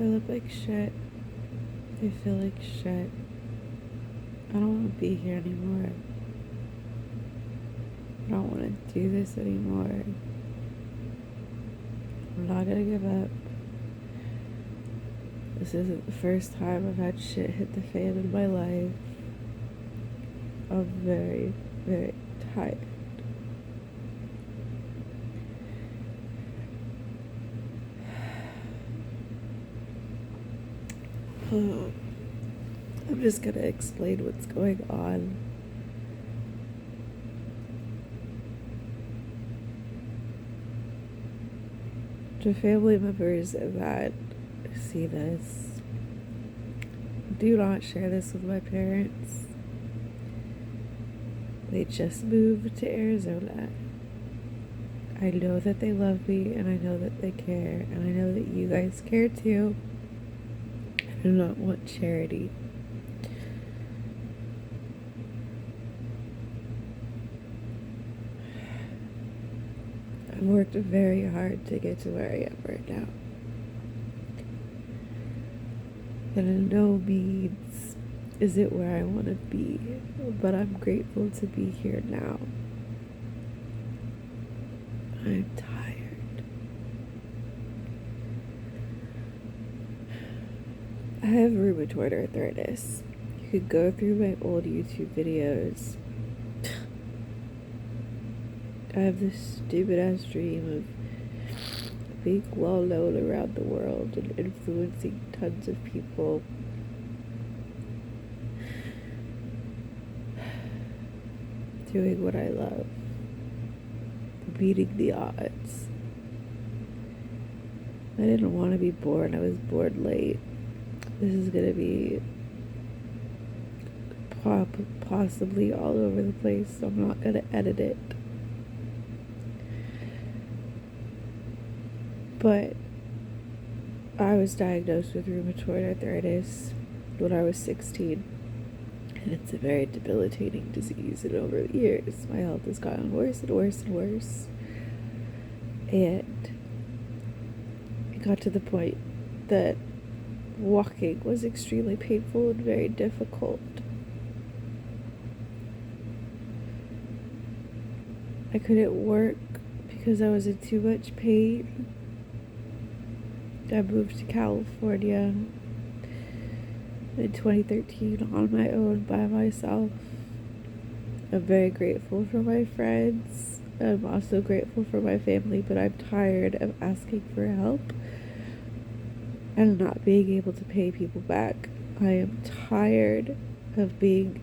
I look like shit. I feel like shit. I don't want to be here anymore. I don't want to do this anymore. I'm not gonna give up. This isn't the first time I've had shit hit the fan in my life. I'm very, very tired. I'm just gonna explain what's going on. To family members that see this, do not share this with my parents. They just moved to Arizona. I know that they love me, and I know that they care, and I know that you guys care too. I do not want charity. I've worked very hard to get to where I am right now. And in no means is it where I want to be, but I'm grateful to be here now. I'm tired. I have rheumatoid arthritis. You could go through my old YouTube videos. I have this stupid ass dream of being well known around the world and influencing tons of people. Doing what I love. Beating the odds. I didn't want to be born. I was born late. This is going to be possibly all over the place, so I'm not going to edit it. But I was diagnosed with rheumatoid arthritis when I was 16. And it's a very debilitating disease. And over the years, my health has gotten worse and worse and worse. And it got to the point that walking was extremely painful and very difficult. I couldn't work because I was in too much pain. I moved to California in 2013 on my own by myself. I'm very grateful for my friends. I'm also grateful for my family, but I'm tired of asking for help and not being able to pay people back. I am tired of being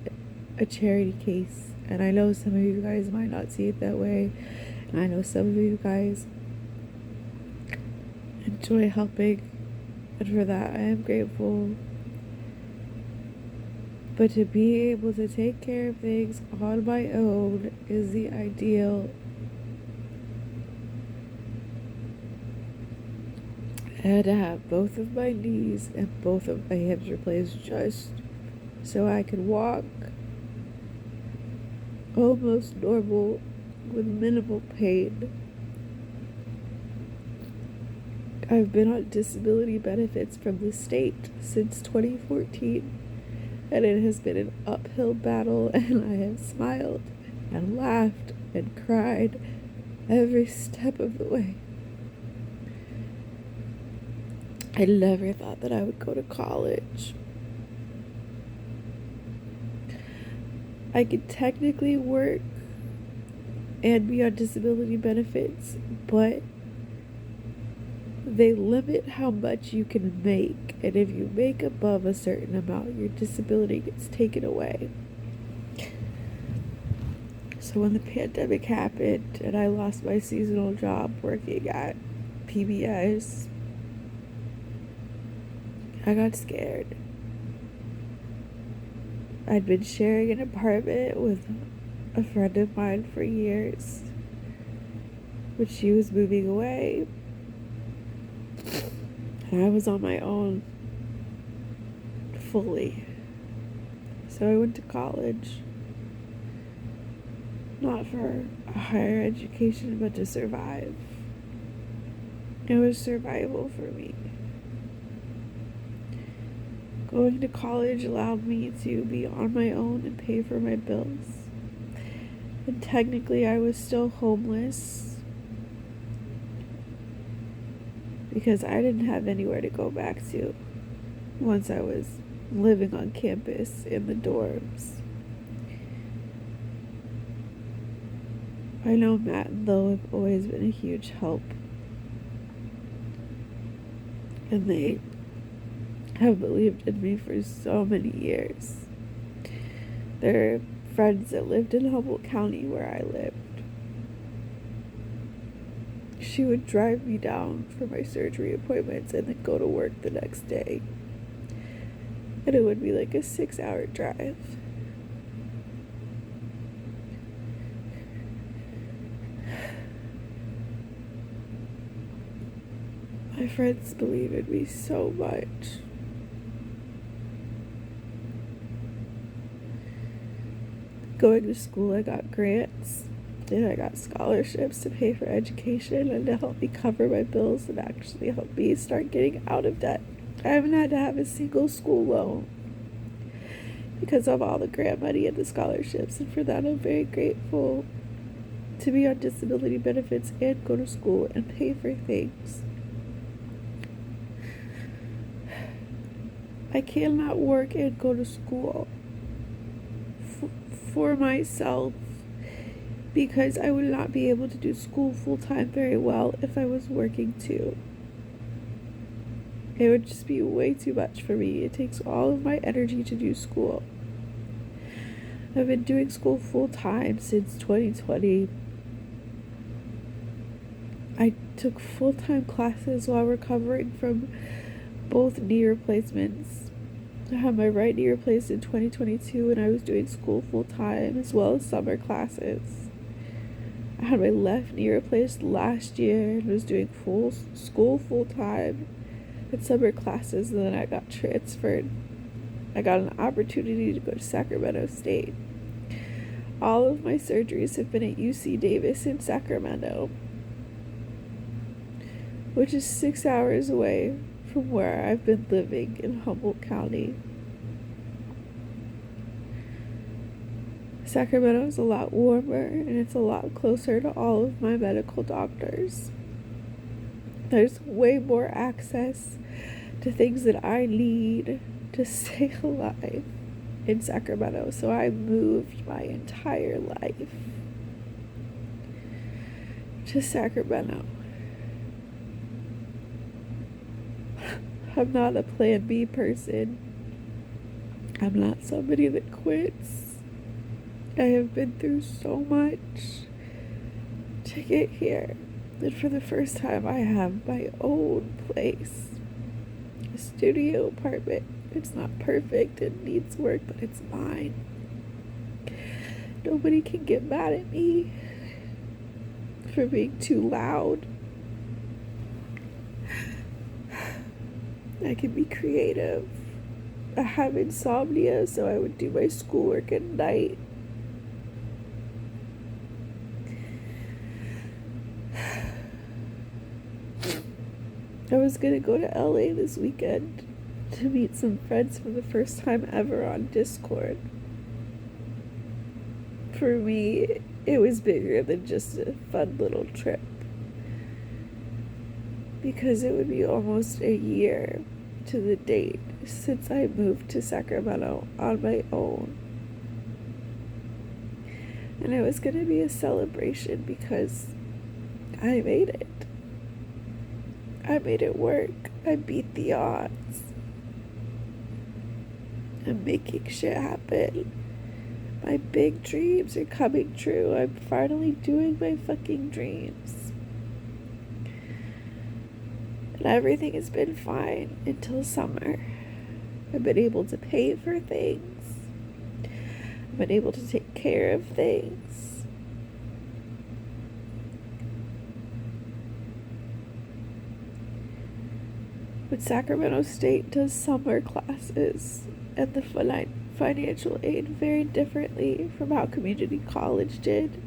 a charity case, and I know some of you guys might not see it that way, and I know some of you guys enjoy helping, and for that I am grateful. But to be able to take care of things on my own is the ideal. I had to have both of my knees and both of my hips replaced just so I could walk almost normal with minimal pain. I've been on disability benefits from the state since 2014, and it has been an uphill battle, and I have smiled and laughed and cried every step of the way. I never thought that I would go to college. I could technically work and be on disability benefits, but they limit how much you can make, and if you make above a certain amount, your disability gets taken away. So when the pandemic happened and I lost my seasonal job working at PBS, I got scared. I'd been sharing an apartment with a friend of mine for years, but she was moving away, and I was on my own fully. So I went to college, not for a higher education, but to survive. It was survival for me. Going to college allowed me to be on my own and pay for my bills. And technically, I was still homeless because I didn't have anywhere to go back to once I was living on campus in the dorms. I know Matt and Lo have always been a huge help, and they have believed in me for so many years. They're friends that lived in Humboldt County where I lived. She would drive me down for my surgery appointments and then go to work the next day. And it would be like a 6-hour drive. My friends believe in me so much. Going to school, I got grants and I got scholarships to pay for education and to help me cover my bills and actually help me start getting out of debt. I haven't had to have a single school loan because of all the grant money and the scholarships, and for that I'm very grateful. To be on disability benefits and go to school and pay for things. I cannot work and go to school for myself because I would not be able to do school full-time very well if I was working too. It would just be way too much for me. It takes all of my energy to do school. I've been doing school full-time since 2020. I took full-time classes while recovering from both knee replacements. I had my right knee replaced in 2022 and I was doing school full-time as well as summer classes. I had my left knee replaced last year and was doing school full-time and summer classes, and then I got transferred. I got an opportunity to go to Sacramento State. All of my surgeries have been at UC Davis in Sacramento, which is 6 hours away from where I've been living in Humboldt County. Sacramento is a lot warmer and it's a lot closer to all of my medical doctors. There's way more access to things that I need to stay alive in Sacramento, so I moved my entire life to Sacramento. I'm not a plan B person. I'm not somebody that quits. I have been through so much to get here. And for the first time, I have my own place. A studio apartment. It's not perfect. It needs work, but it's mine. Nobody can get mad at me for being too loud. I can be creative. I have insomnia, so I would do my schoolwork at night. I was gonna go to LA this weekend to meet some friends for the first time ever on Discord. For me, it was bigger than just a fun little trip, because it would be almost a year to the date since I moved to Sacramento on my own. And it was going to be a celebration because I made it. I made it work. I beat the odds. I'm making shit happen. My big dreams are coming true. I'm finally doing my fucking dreams. And everything has been fine until summer. I've been able to pay for things. I've been able to take care of things. But Sacramento State does summer classes and the financial aid very differently from how community college did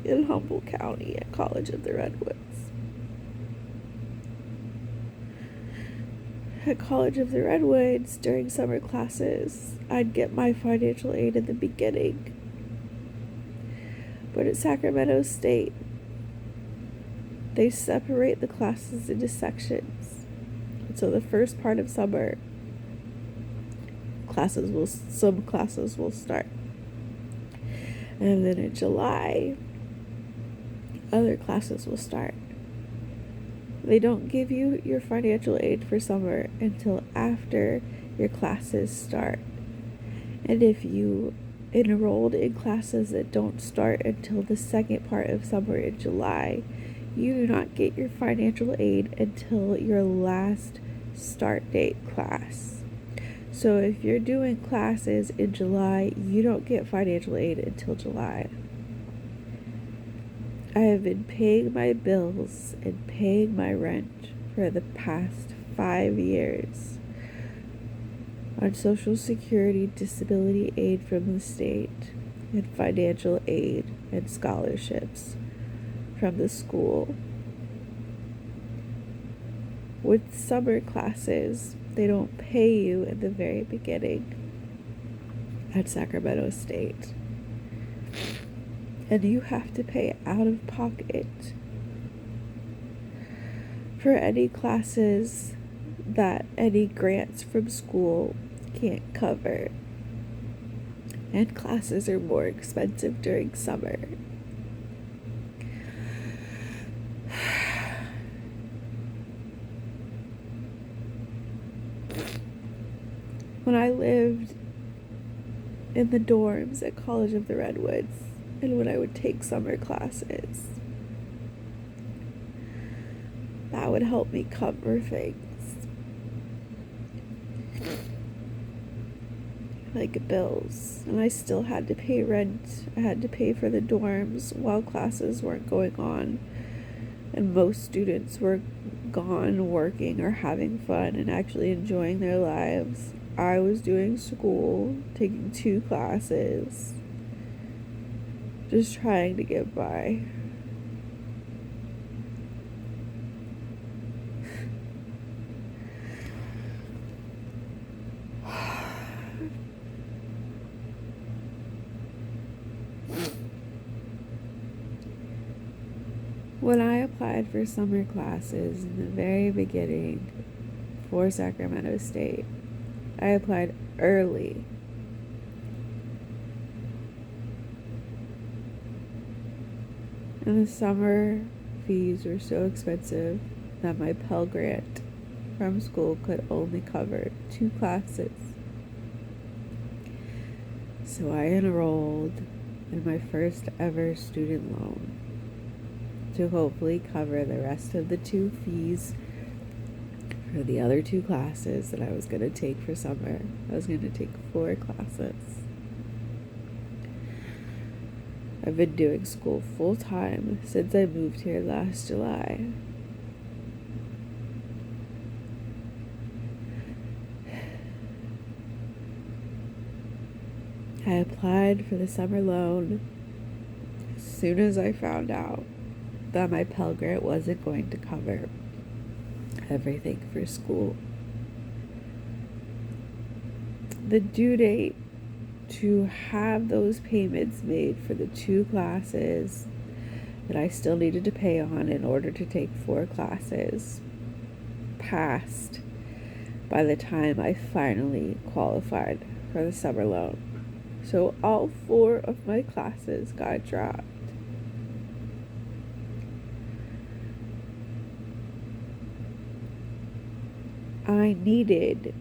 in Humboldt County at College of the Redwoods. at College of the Redwoods during summer classes, I'd get my financial aid in the beginning. But at Sacramento State, they separate the classes into sections. So the first part of summer, some classes will start. And then in July, other classes will start. They don't give you your financial aid for summer until after your classes start. And if you enrolled in classes that don't start until the second part of summer in July, you do not get your financial aid until your last start date class. So if you're doing classes in July, you don't get financial aid until July. I have been paying my bills and paying my rent for the past 5 years on Social Security disability aid from the state and financial aid and scholarships from the school. With summer classes, they don't pay you in the very beginning at Sacramento State. And you have to pay out of pocket for any classes that any grants from school can't cover. And classes are more expensive during summer. When I lived in the dorms at College of the Redwoods, and when I would take summer classes, that would help me cover things like bills. And I still had to pay rent. I had to pay for the dorms while classes weren't going on, and most students were gone working or having fun and actually enjoying their lives. I was doing school, taking 2 classes, just trying to get by. When I applied for summer classes in the very beginning for Sacramento State, I applied early. And the summer fees were so expensive that my Pell Grant from school could only cover 2 classes. So I enrolled in my first ever student loan to hopefully cover the rest of the 2 fees for the other 2 classes that I was going to take for summer. I was going to take 4 classes. I've been doing school full time since I moved here last July. I applied for the summer loan as soon as I found out that my Pell Grant wasn't going to cover everything for school. The due date to have those payments made for the 2 classes that I still needed to pay on in order to take 4 classes passed by the time I finally qualified for the summer loan. So all 4 of my classes got dropped. I needed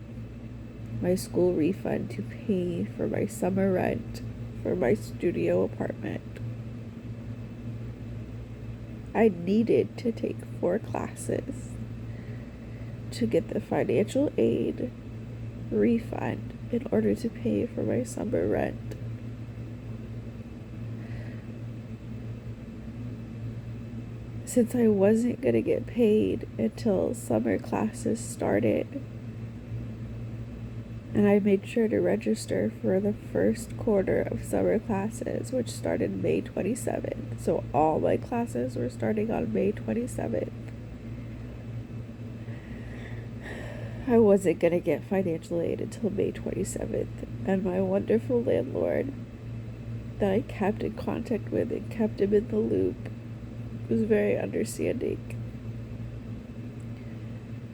my school refund to pay for my summer rent for my studio apartment. I needed to take 4 classes to get the financial aid refund in order to pay for my summer rent. Since I wasn't going to get paid until summer classes started, and I made sure to register for the first quarter of summer classes, which started May 27th. So all my classes were starting on May 27th. I wasn't going to get financial aid until May 27th, and my wonderful landlord that I kept in contact with and kept him in the loop was very understanding.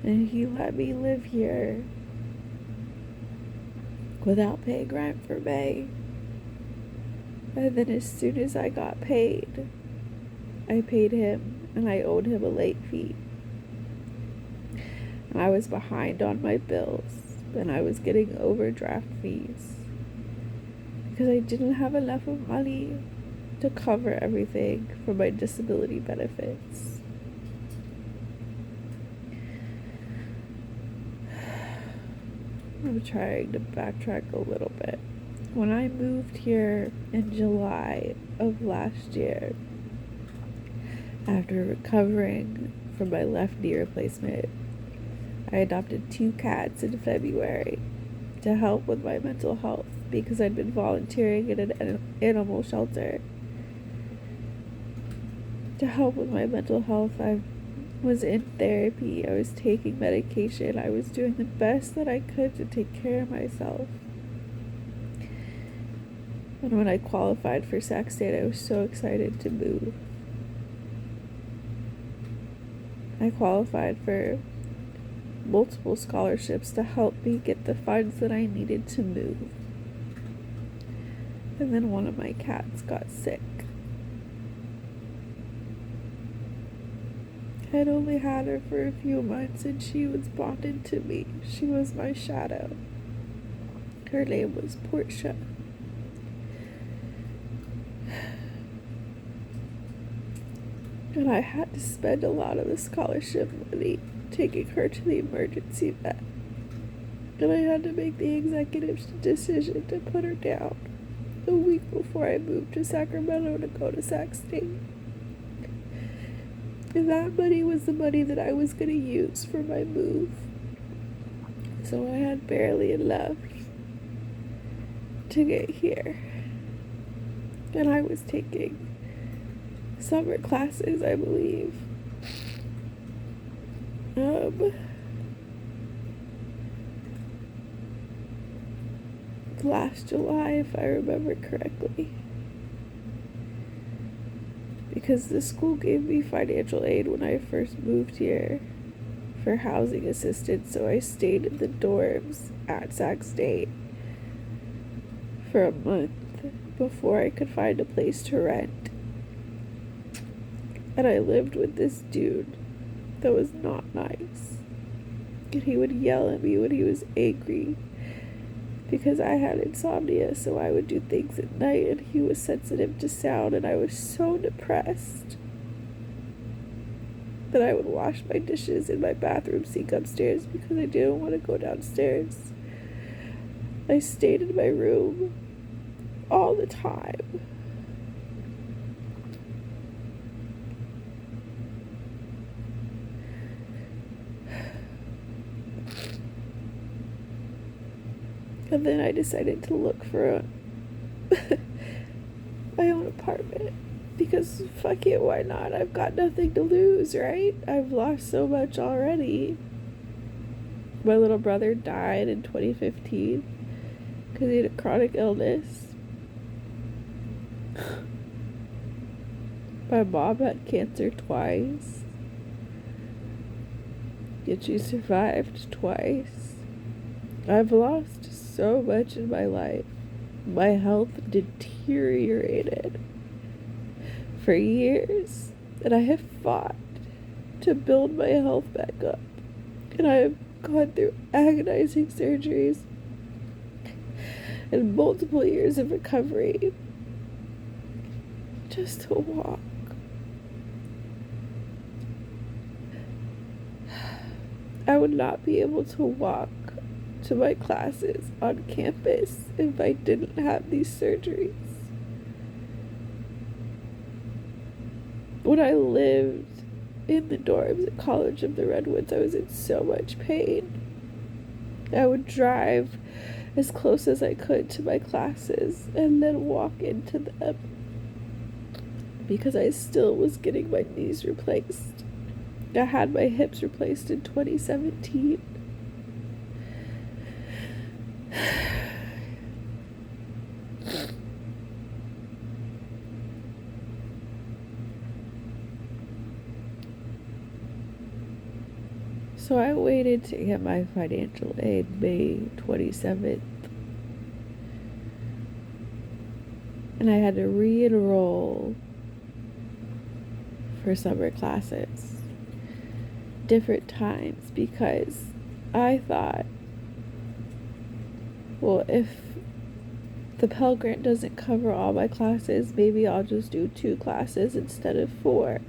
And he let me live here without paying rent for May. And then as soon as I got paid, I paid him, and I owed him a late fee. And I was behind on my bills, and I was getting overdraft fees because I didn't have enough of money to cover everything for my disability benefits. I'm trying to backtrack a little bit. When I moved here in July of last year, after recovering from my left knee replacement, I adopted 2 cats in February to help with my mental health because I'd been volunteering in an animal shelter. To help with my mental health, I was in therapy, I was taking medication, I was doing the best that I could to take care of myself. And when I qualified for Sac State, I was so excited to move. I qualified for multiple scholarships to help me get the funds that I needed to move. And then one of my cats got sick. I'd only had her for a few months and she was bonded to me. She was my shadow. Her name was Portia. And I had to spend a lot of the scholarship money taking her to the emergency vet. And I had to make the executive decision to put her down a week before I moved to Sacramento to go to Sac State. And that money was the money that I was going to use for my move. So I had barely enough to get here. And I was taking summer classes, I believe. Last July, if I remember correctly. Because the school gave me financial aid when I first moved here for housing assistance, so I stayed in the dorms at Sac State for a month before I could find a place to rent. And I lived with this dude that was not nice. And he would yell at me when he was angry because I had insomnia, so I would do things at night, and he was sensitive to sound, and I was so depressed that I would wash my dishes in my bathroom sink upstairs because I didn't want to go downstairs. I stayed in my room all the time. And then I decided to look for my own apartment because fuck it, why not? I've got nothing to lose, right? I've lost so much already. My little brother died in 2015 because he had a chronic illness. My mom had cancer twice, yet she survived twice. I've lost so much in my life. My health deteriorated for years, and I have fought to build my health back up. And I have gone through agonizing surgeries and multiple years of recovery just to walk. I would not be able to walk to my classes on campus if I didn't have these surgeries. When I lived in the dorms at College of the Redwoods, I was in so much pain. I would drive as close as I could to my classes and then walk into them because I still was getting my knees replaced. I had my hips replaced in 2017. So I waited to get my financial aid May 27th. And I had to re-enroll for summer classes. Different times, because I thought, well, if the Pell Grant doesn't cover all my classes, maybe I'll just do 2 classes instead of 4.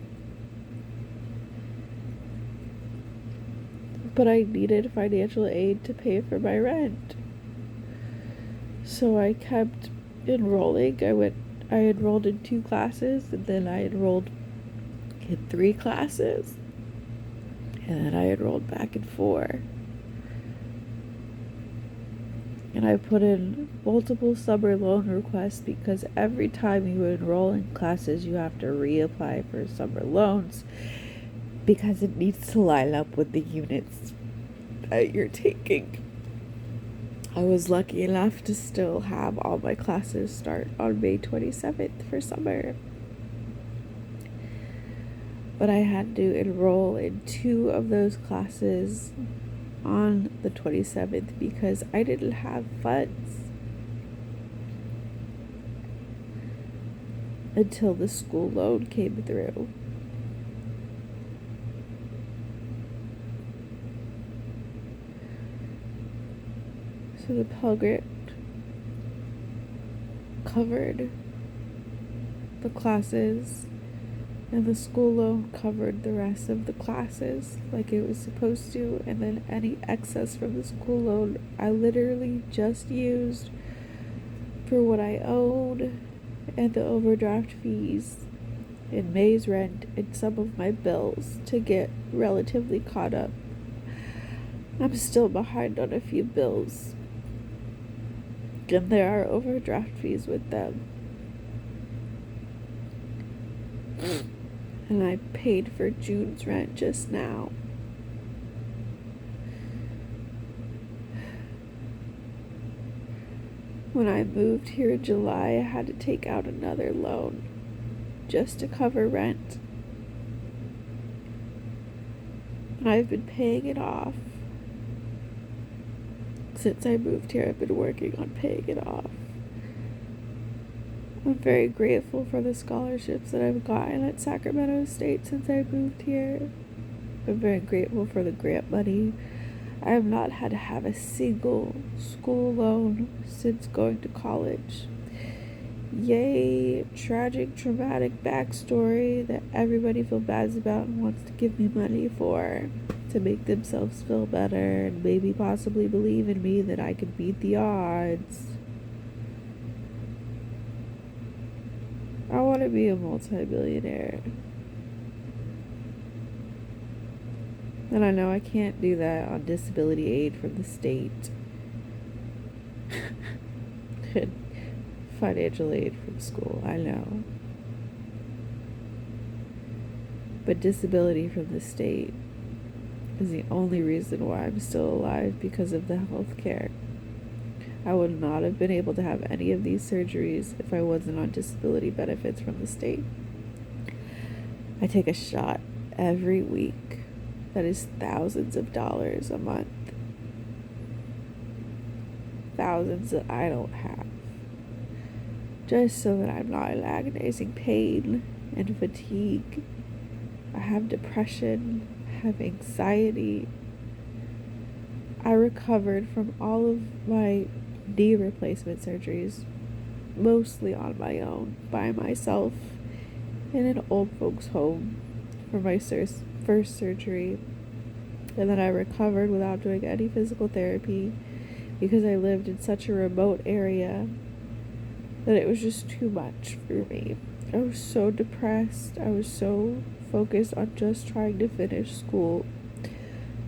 But I needed financial aid to pay for my rent. So I kept enrolling. I enrolled in 2 classes, and then I enrolled in 3 classes, and then I enrolled back in 4. And I put in multiple summer loan requests, because every time you enroll in classes, you have to reapply for summer loans, because it needs to line up with the units that you're taking. I was lucky enough to still have all my classes start on May 27th for summer. But I had to enroll in 2 of those classes on the 27th because I didn't have funds until the school loan came through. So the Pell Grant covered the classes, and the school loan covered the rest of the classes like it was supposed to. And then any excess from the school loan, I literally just used for what I owed and the overdraft fees and May's rent and some of my bills to get relatively caught up. I'm still behind on a few bills, and there are overdraft fees with them. And I paid for June's rent just now. When I moved here in July, I had to take out another loan just to cover rent. And I've been paying it off. Since I moved here, I've been working on paying it off. I'm very grateful for the scholarships that I've gotten at Sacramento State since I moved here. I'm very grateful for the grant money. I have not had to have a single school loan since going to college. Yay, tragic, traumatic backstory that everybody feels bad about and wants to give me money for, to make themselves feel better and maybe possibly believe in me that I could beat the odds. I want to be a multi-billionaire. And I know I can't do that on disability aid from the state. Financial aid from school, I know. But disability from the state is the only reason why I'm still alive, because of the health care. I would not have been able to have any of these surgeries if I wasn't on disability benefits from the state. I take a shot every week. That is thousands of dollars a month. Thousands that I don't have. Just so that I'm not in agonizing pain and fatigue. I have depression, I have anxiety. I recovered from all of my knee replacement surgeries, mostly on my own, by myself, in an old folks' home for my first surgery. And then I recovered without doing any physical therapy because I lived in such a remote area that it was just too much for me. I was so depressed. I was so focused on just trying to finish school.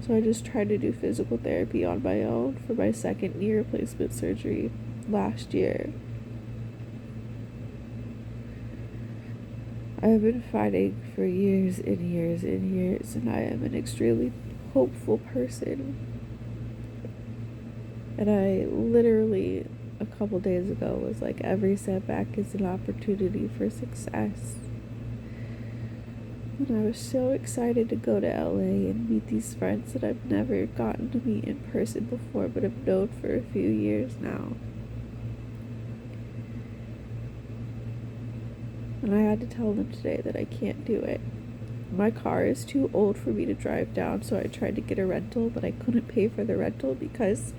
So I just tried to do physical therapy on my own for my second knee replacement surgery last year. I have been fighting for years and years and years, and I am an extremely hopeful person. And I literally, a couple days ago, was like, every setback is an opportunity for success. And I was so excited to go to LA and meet these friends that I've never gotten to meet in person before, but have known for a few years now. And I had to tell them today that I can't do it. My car is too old for me to drive down, so I tried to get a rental, but I couldn't pay for the rental because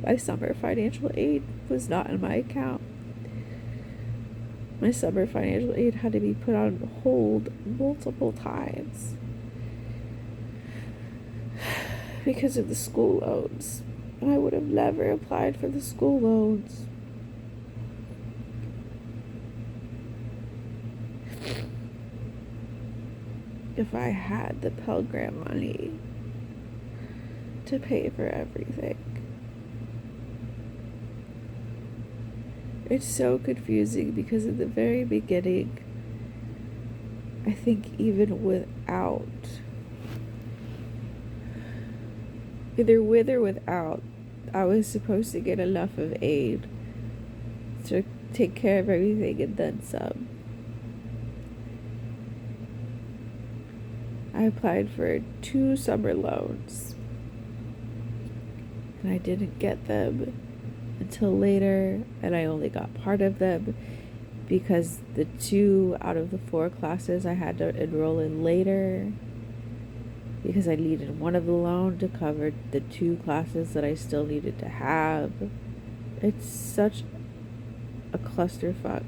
my summer financial aid was not in my account. My summer financial aid had to be put on hold multiple times because of the school loans. And I would have never applied for the school loans. If I had the Pell Grant money to pay for everything. It's so confusing because in the very beginning, I think even without, either with or without, I was supposed to get enough of aid to take care of everything and then some. I applied for 2 summer loans and I didn't get them until later, and I only got part of them because the 2 out of the 4 classes I had to enroll in later because I needed one of the loan to cover the 2 classes that I still needed to have. It's such a clusterfuck.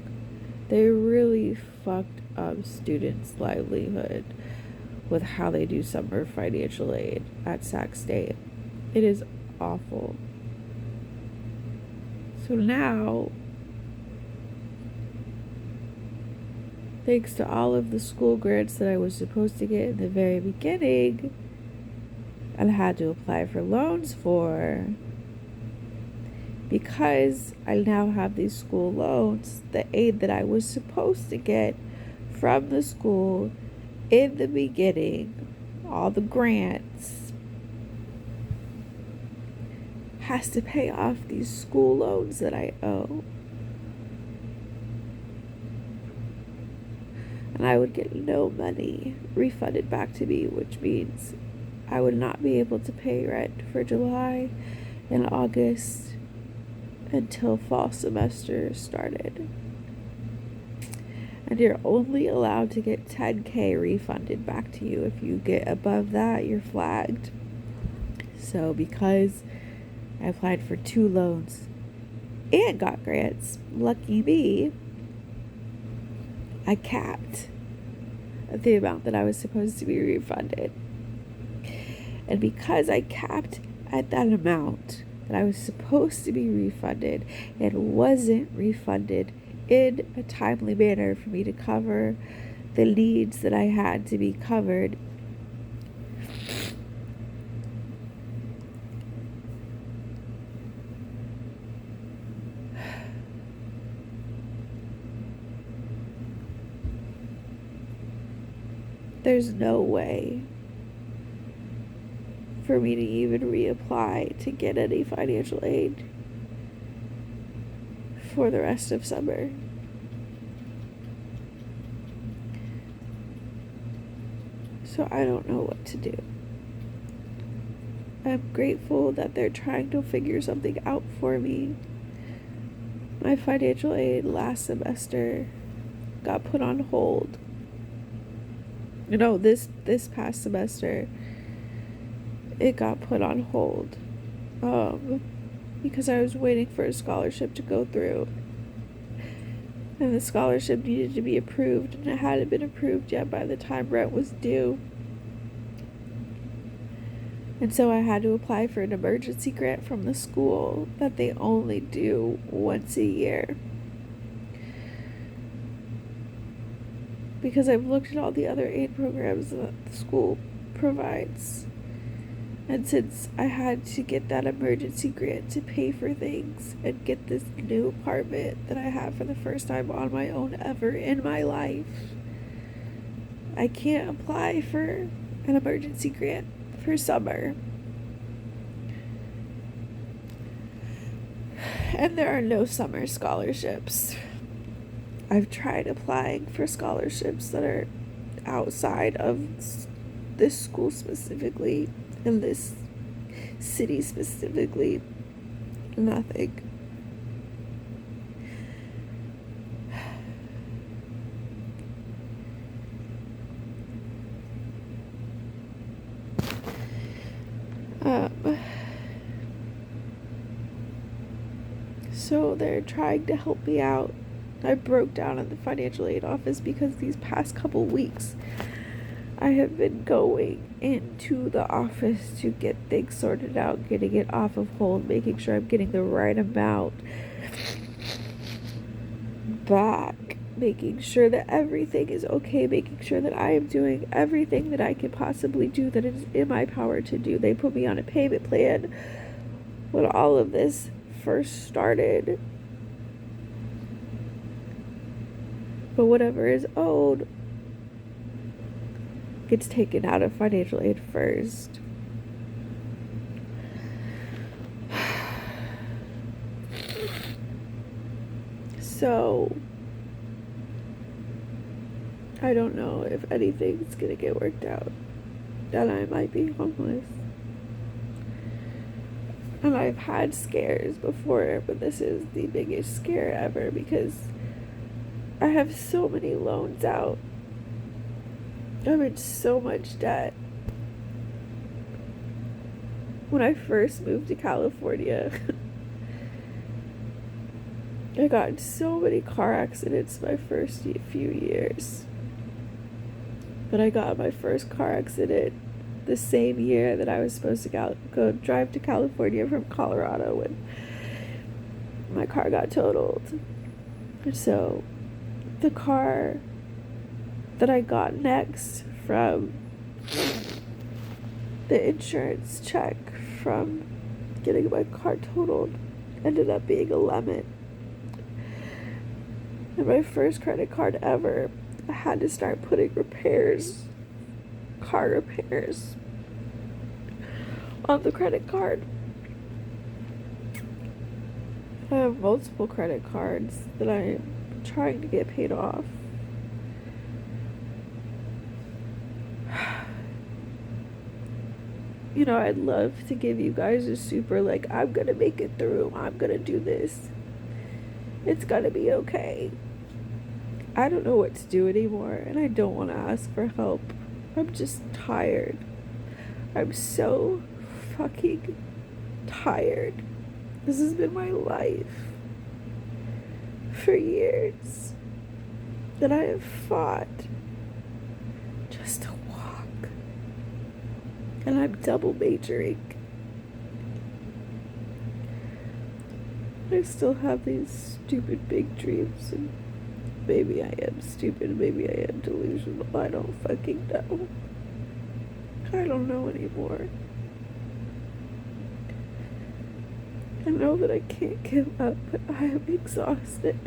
They really fucked up students' livelihood with how they do summer financial aid at Sac State. It is awful. So now, thanks to all of the school grants that I was supposed to get in the very beginning, and I had to apply for loans for, because I now have these school loans, the aid that I was supposed to get from the school in the beginning, all the grants, has to pay off these school loans that I owe. And I would get no money refunded back to me, which means I would not be able to pay rent for July and August until fall semester started. And you're only allowed to get $10,000 refunded back to you. If you get above that, you're flagged. So because I applied for 2 loans and got grants, lucky me, I capped the amount that I was supposed to be refunded. And because I capped at that amount that I was supposed to be refunded and wasn't refunded in a timely manner for me to cover the needs that I had to be covered, there's no way for me to even reapply to get any financial aid for the rest of summer. So I don't know what to do. I'm grateful that they're trying to figure something out for me. My financial aid last semester got put on hold. This past semester, it got put on hold because I was waiting for a scholarship to go through. And the scholarship needed to be approved, and it hadn't been approved yet by the time rent was due. And so I had to apply for an emergency grant from the school that they only do once a year. Because I've looked at all the other aid programs that the school provides. And since I had to get that emergency grant to pay for things and get this new apartment that I have for the first time on my own ever in my life, I can't apply for an emergency grant for summer. And there are no summer scholarships. I've tried applying for scholarships that are outside of this school specifically, and this city specifically, nothing. So they're trying to help me out. I broke down at the financial aid office because these past couple weeks I have been going into the office to get things sorted out, getting it off of hold, making sure I'm getting the right amount back, making sure that everything is okay, making sure that I am doing everything that I can possibly do that is in my power to do. They put me on a payment plan when all of this first started. But whatever is owed gets taken out of financial aid first. So I don't know if anything's gonna get worked out, and I might be homeless. And I've had scares before, but this is the biggest scare ever because I have so many loans out. I'm in so much debt. When I first moved to California, I got in so many car accidents my first few years. But I got my first car accident the same year that I was supposed to go drive to California from Colorado when my car got totaled. So the car that I got next from the insurance check from getting my car totaled ended up being a Lemon. And my first credit card ever, I had to start putting car repairs on the credit card. I have multiple credit cards that I'm trying to get paid off. You know, I'd love to give you guys a super, like, I'm gonna make it through, I'm gonna do this, it's gonna be okay. I don't know what to do anymore, and I don't want to ask for help. I'm just tired. I'm so fucking tired. This has been my life for years that I have fought just to walk. And I'm double majoring. I still have these stupid big dreams, and maybe I am stupid, maybe I am delusional, I don't fucking know. I don't know anymore. I know that I can't give up, but I am exhausted.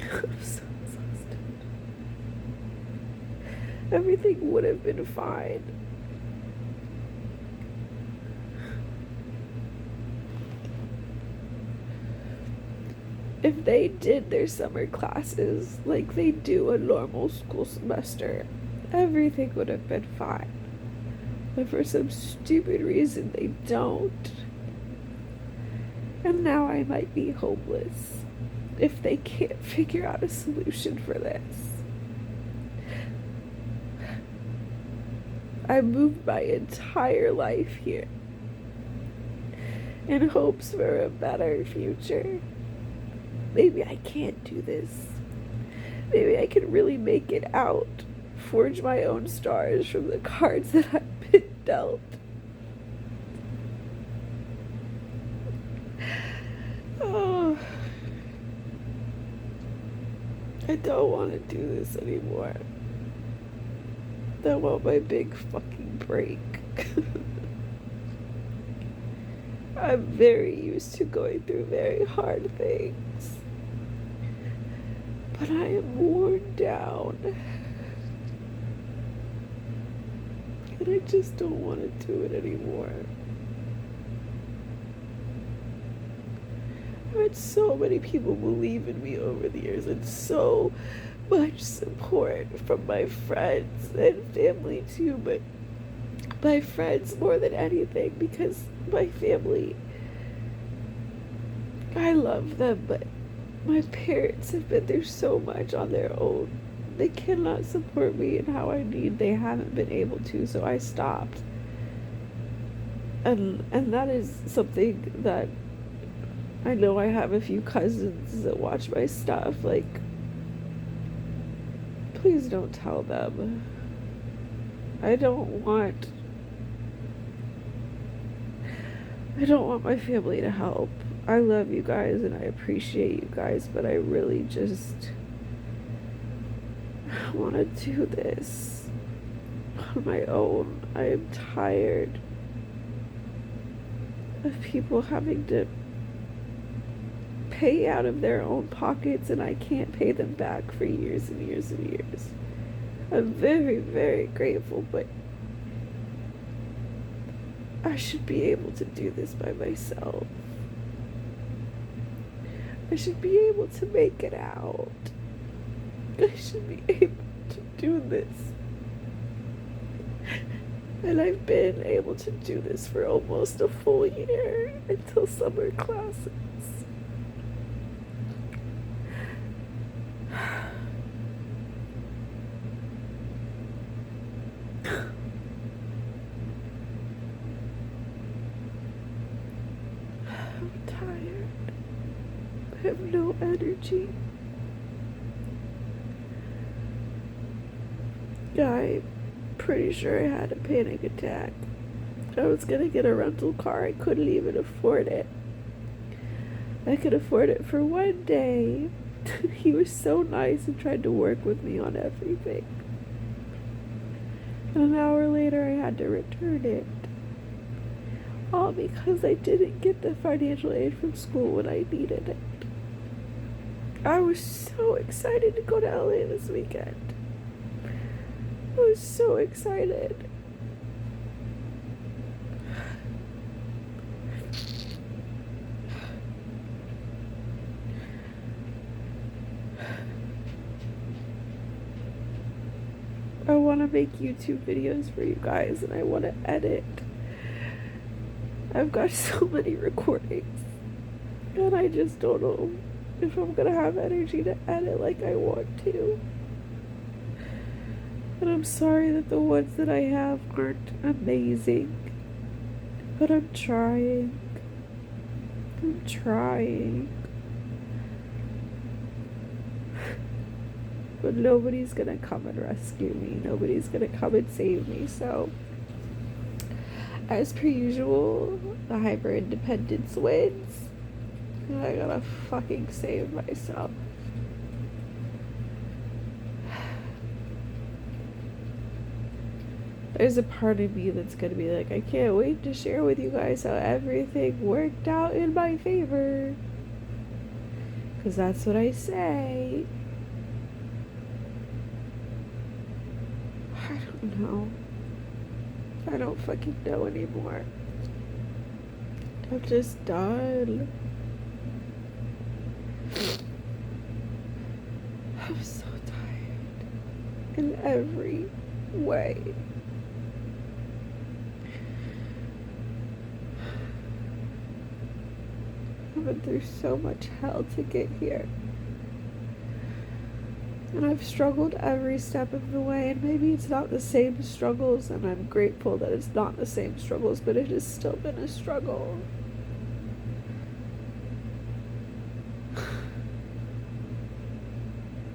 I'm so exhausted. Everything would have been fine. If they did their summer classes like they do a normal school semester, everything would have been fine. But for some stupid reason, they don't. And now I might be homeless if they can't figure out a solution for this. I moved my entire life here in hopes for a better future. Maybe I can't do this. Maybe I can really make it out. Forge my own stars from the cards that I've been dealt. Oh, I don't want to do this anymore. I want my big fucking break. I'm very used to going through very hard things. But I am worn down. And I just don't want to do it anymore. I've had so many people believe in me over the years, and so much support from my friends and family too, but my friends more than anything, because my family, I love them, but my parents have been through so much on their own. They cannot support me in how I need. They haven't been able to, so I stopped. And that is something that I know. I have a few cousins that watch my stuff. Like, please don't tell them. I don't want my family to help. I love you guys and I appreciate you guys, but I really just want to do this on my own. I am tired of people having to pay out of their own pockets and I can't pay them back for years and years and years. I'm very, very grateful, but I should be able to do this by myself. I should be able to make it out. I should be able to do this. And I've been able to do this for almost a full year until summer classes. I'm tired. I have no energy. I'm pretty sure I had a panic attack. I was gonna get a rental car. I couldn't even afford it. I could afford it for one day. He was so nice and tried to work with me on everything. And an hour later, I had to return it. All because I didn't get the financial aid from school when I needed it. I was so excited to go to LA this weekend. I was so excited. I want to make YouTube videos for you guys and I want to edit. I've got so many recordings and I just don't know if I'm gonna have energy to edit like I want to. And I'm sorry that the ones that I have aren't amazing, but I'm trying. I'm trying. But nobody's gonna come and rescue me. Nobody's gonna come and save me. So, as per usual, the hyper independence wins. And I gotta fucking save myself. There's a part of me that's gonna be like, I can't wait to share with you guys how everything worked out in my favor. Because that's what I say. I don't know. I don't fucking know anymore. I'm just done. I'm so tired. In every way. I've been through so much hell to get here. And I've struggled every step of the way, and maybe it's not the same struggles, and I'm grateful that it's not the same struggles, but it has still been a struggle.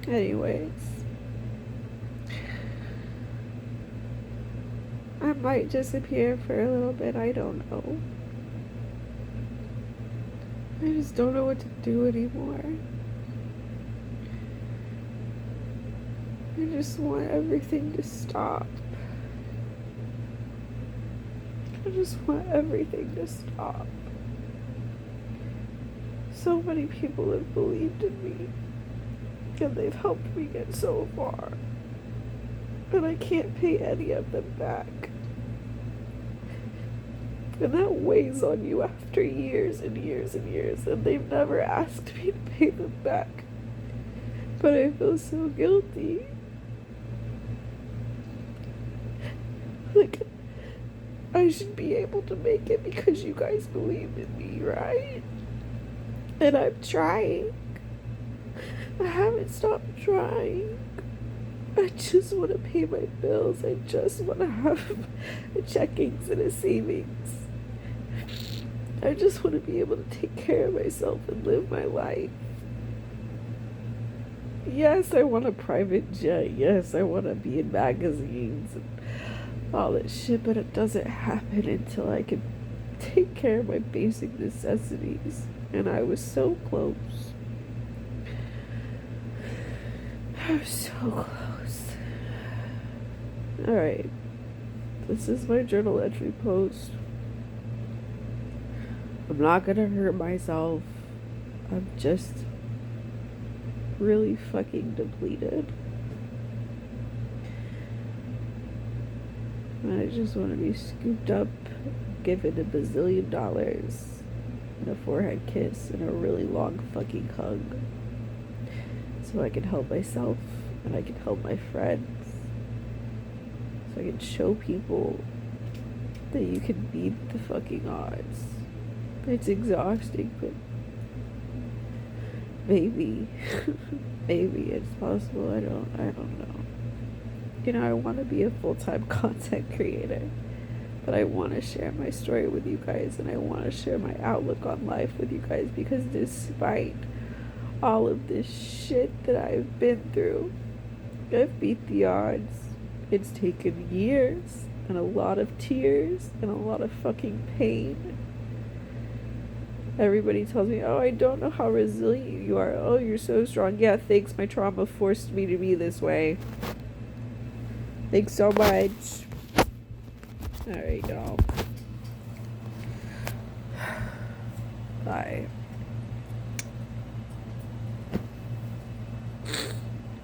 Anyways, I might disappear for a little bit, I don't know. I just don't know what to do anymore. I just want everything to stop. I just want everything to stop. So many people have believed in me, and they've helped me get so far, and I can't pay any of them back. And that weighs on you after years and years and years, and they've never asked me to pay them back. But I feel so guilty. Like, I should be able to make it because you guys believe in me, right? And I'm trying. I haven't stopped trying. I just want to pay my bills. I just want to have a checkings and a savings. I just want to be able to take care of myself and live my life. Yes, I want a private jet. Yes, I want to be in magazines and all that shit, but it doesn't happen until I can take care of my basic necessities. And I was so close. I was so close. Alright. This is my journal entry post. I'm not gonna hurt myself. I'm just really fucking depleted. And I just want to be scooped up, given $1 bazillion, and a forehead kiss, and a really long fucking hug. So I can help myself, and I can help my friends. So I can show people that you can beat the fucking odds. It's exhausting, but maybe, maybe it's possible. I don't know. You know, I want to be a full-time content creator, but I want to share my story with you guys, and I want to share my outlook on life with you guys, because despite all of this shit that I've been through, I've beat the odds. It's taken years and a lot of tears and a lot of fucking pain. Everybody tells me, oh, I don't know how resilient you are. Oh, you're so strong. Yeah, thanks. My trauma forced me to be this way. Thanks so much. Alright, y'all. Bye.